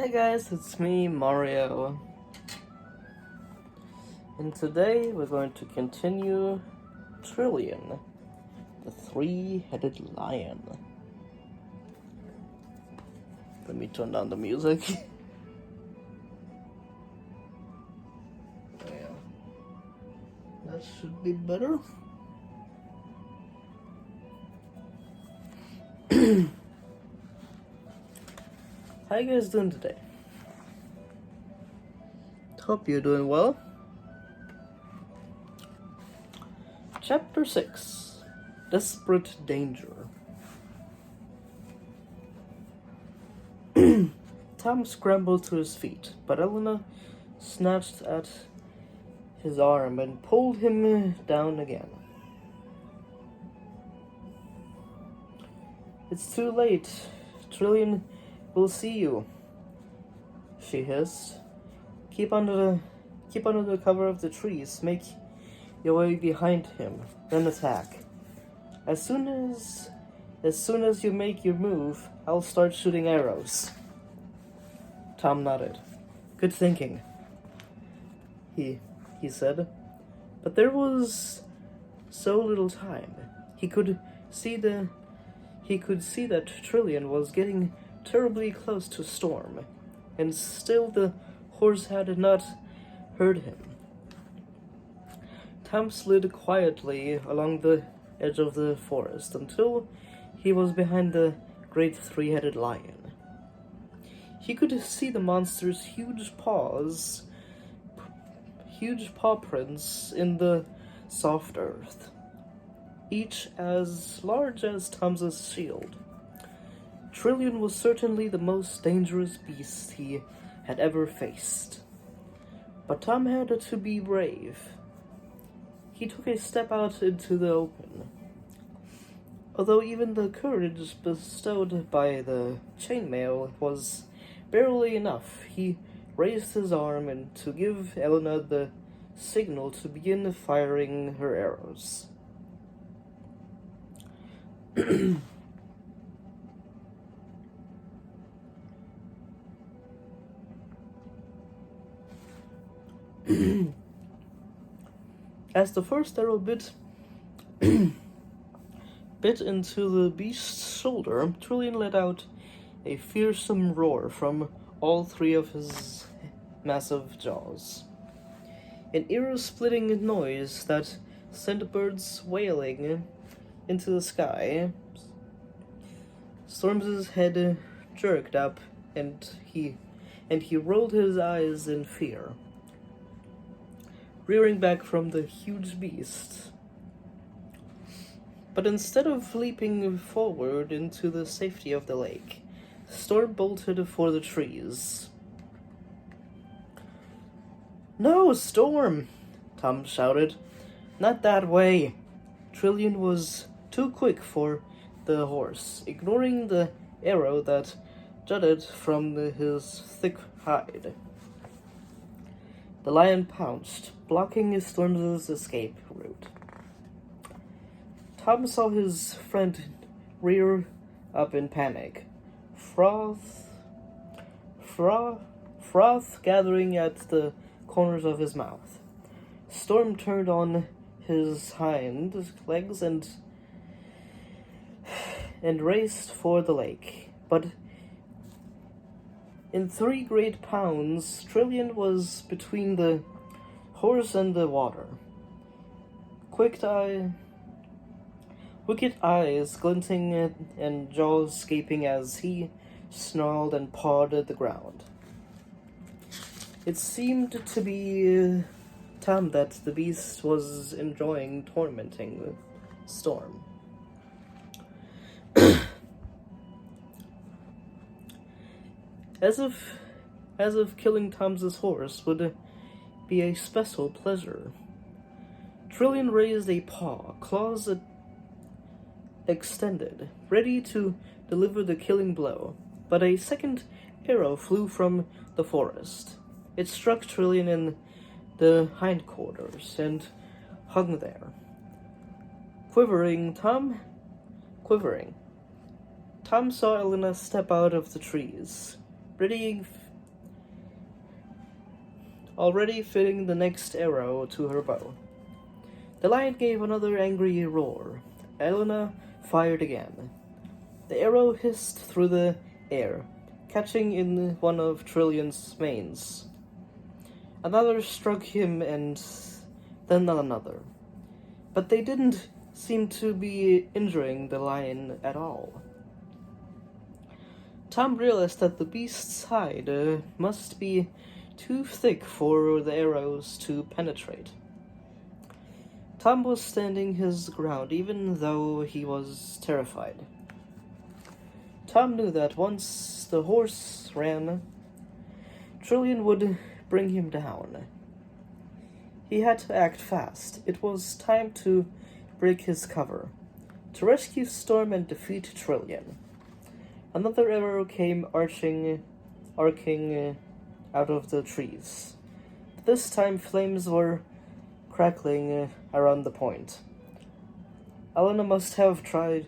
Hey guys, it's me, Mario. And today we're going to continue Trillion, the three-headed lion. Let me turn down the music. Yeah. That should be better. How you guys doing today? Hope you're doing well. Chapter 6, Desperate Danger. Tom scrambled to his feet, but Elena snatched at his arm and pulled him down again. It's too late. Trillion will see you, she hissed. Keep under the cover of the trees. Make your way behind him, then attack. As soon as you make your move, I'll start shooting arrows. Tom nodded. Good thinking, he said. But there was so little time. He could see that Trillion was getting terribly close to Storm, and still the horse had not heard him. Tom slid quietly along the edge of the forest until he was behind the great three-headed lion. He could see the monster's huge paw prints in the soft earth, each as large as Tom's shield. Trillion was certainly the most dangerous beast he had ever faced. But Tom had to be brave. He took a step out into the open. Although even the courage bestowed by the chainmail was barely enough, he raised his arm and to give Elena the signal to begin firing her arrows. As the first arrow bit into the beast's shoulder, Trillion let out a fearsome roar from all three of his massive jaws. An ear-splitting noise that sent birds wailing into the sky. Storm's head jerked up, and he rolled his eyes in fear, rearing back from the huge beast. But instead of leaping forward into the safety of the lake, Storm bolted for the trees. No, Storm! Tom shouted. Not that way! Trillion was too quick for the horse, ignoring the arrow that jutted from his thick hide. The lion pounced, blocking Storm's escape route. Tom saw his friend rear up in panic, froth gathering at the corners of his mouth. Storm turned on his hind legs and raced for the lake, but in 3 great pounds, Trillion was between the horse and the water. Wicked eyes glinting and jaws gaping as he snarled and pawed at the ground. It seemed to be Tom that the beast was enjoying tormenting Storm. As if killing Tom's horse would be a special pleasure. Trillion raised a paw, claws extended, ready to deliver the killing blow, but a second arrow flew from the forest. It struck Trillion in the hindquarters and hung there. Quivering, Tom Tom saw Elena step out of the trees, readying already fitting the next arrow to her bow. The lion gave another angry roar. Elena fired again. The arrow hissed through the air, catching in one of Trillion's manes. Another struck him and then another. But they didn't seem to be injuring the lion at all. Tom realized that the beast's hide must be too thick for the arrows to penetrate. Tom was standing his ground even though he was terrified. Tom knew that once the horse ran, Trillion would bring him down. He had to act fast. It was time to break his cover, to rescue Storm and defeat Trillion. Another arrow came arcing out of the trees. This time flames were crackling around the point. Elena must have tied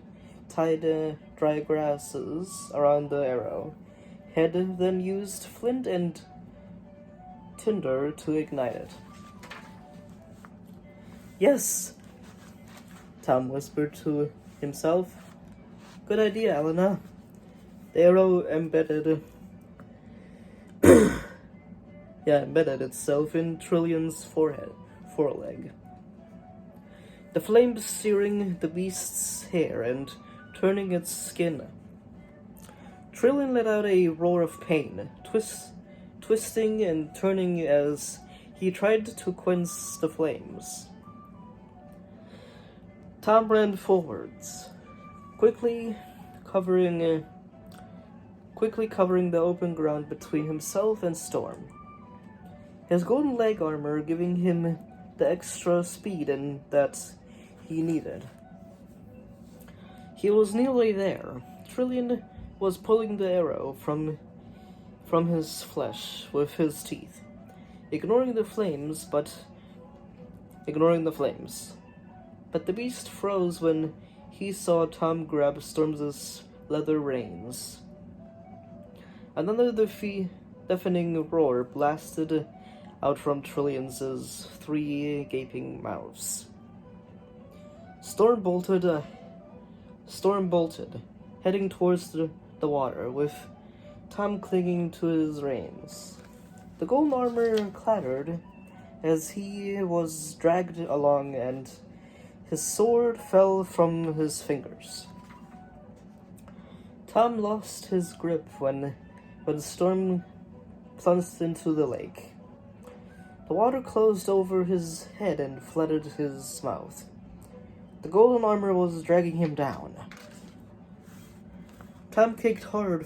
dry grasses around the arrow, had then used flint and tinder to ignite it. "Yes," Tom whispered to himself. "Good idea, Elena." The arrow embedded itself in Trillion's foreleg. The flames searing the beast's hair and turning its skin. Trillion let out a roar of pain, twisting and turning as he tried to quench the flames. Tom ran forwards, quickly covering the open ground between himself and Storm. His golden leg armor giving him the extra speed and that he needed. He was nearly there. Trillion was pulling the arrow from his flesh with his teeth, ignoring the flames. But the beast froze when he saw Tom grab Storm's leather reins. Another deafening roar blasted out from Trillion's 3 gaping mouths. Storm bolted, heading towards the water, with Tom clinging to his reins. The golden armor clattered as he was dragged along, and his sword fell from his fingers. Tom lost his grip when Storm plunged into the lake. The water closed over his head and flooded his mouth. The golden armor was dragging him down. Tom kicked hard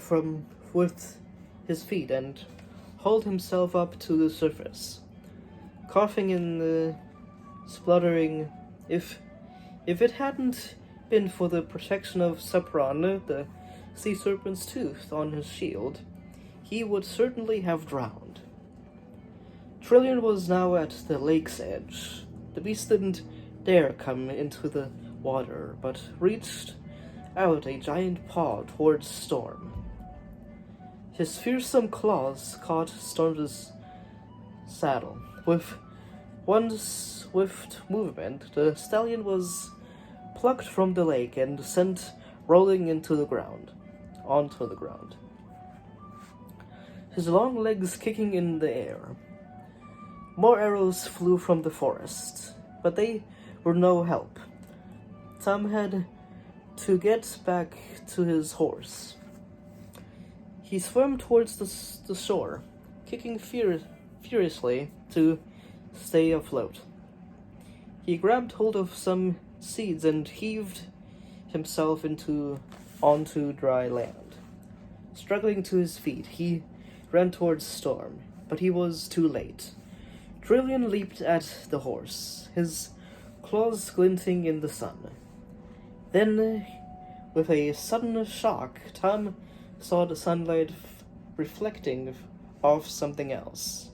with his feet and hauled himself up to the surface, coughing and spluttering. If it hadn't been for the protection of Sapron, the sea serpent's tooth on his shield, he would certainly have drowned. Trillion was now at the lake's edge. The beast didn't dare come into the water, but reached out a giant paw towards Storm. His fearsome claws caught Storm's saddle. With one swift movement, the stallion was plucked from the lake and sent rolling onto the ground. His long legs kicking in the air. More arrows flew from the forest, but they were no help. Tom had to get back to his horse. He swam towards the shore, kicking furiously to stay afloat. He grabbed hold of some seeds and heaved himself onto dry land. Struggling to his feet, he ran towards Storm, but he was too late. Trillion leaped at the horse, his claws glinting in the sun. Then, with a sudden shock, Tom saw the sunlight reflecting off something else.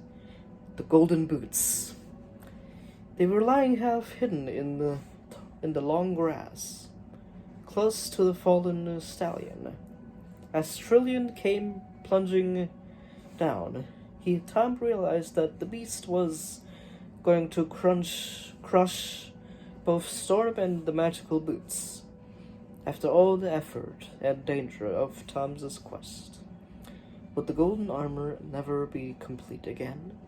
The golden boots. They were lying half hidden in the long grass, close to the fallen stallion. As Trillion came plunging down, Tom realized that the beast was going to crush both Storm and the magical boots. After all the effort and danger of Tom's quest, would the golden armor never be complete again?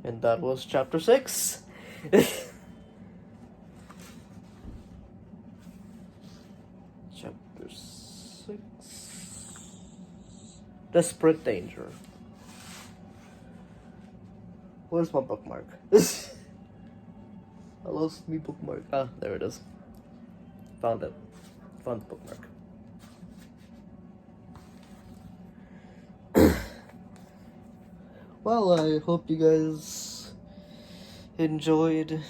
And that was chapter 6. Chapter 6. Desperate Danger. Where's my bookmark? I lost me bookmark. Ah, there it is. Found it. Found the bookmark. Well, I hope you guys enjoyed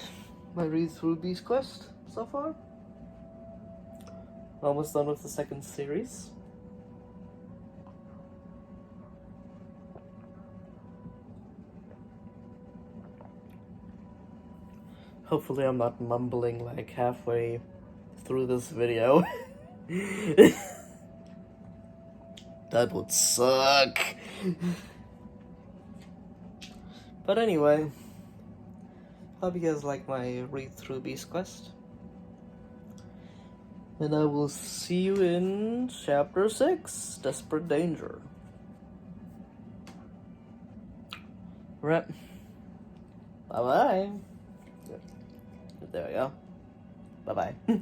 my read through Beast Quest so far. Almost done with the second series. Hopefully I'm not mumbling like halfway through this video. That would suck. But anyway, hope you guys like my read through Beast Quest. And I will see you in chapter 6, Desperate Danger. Right. Bye bye. There we go. Bye bye.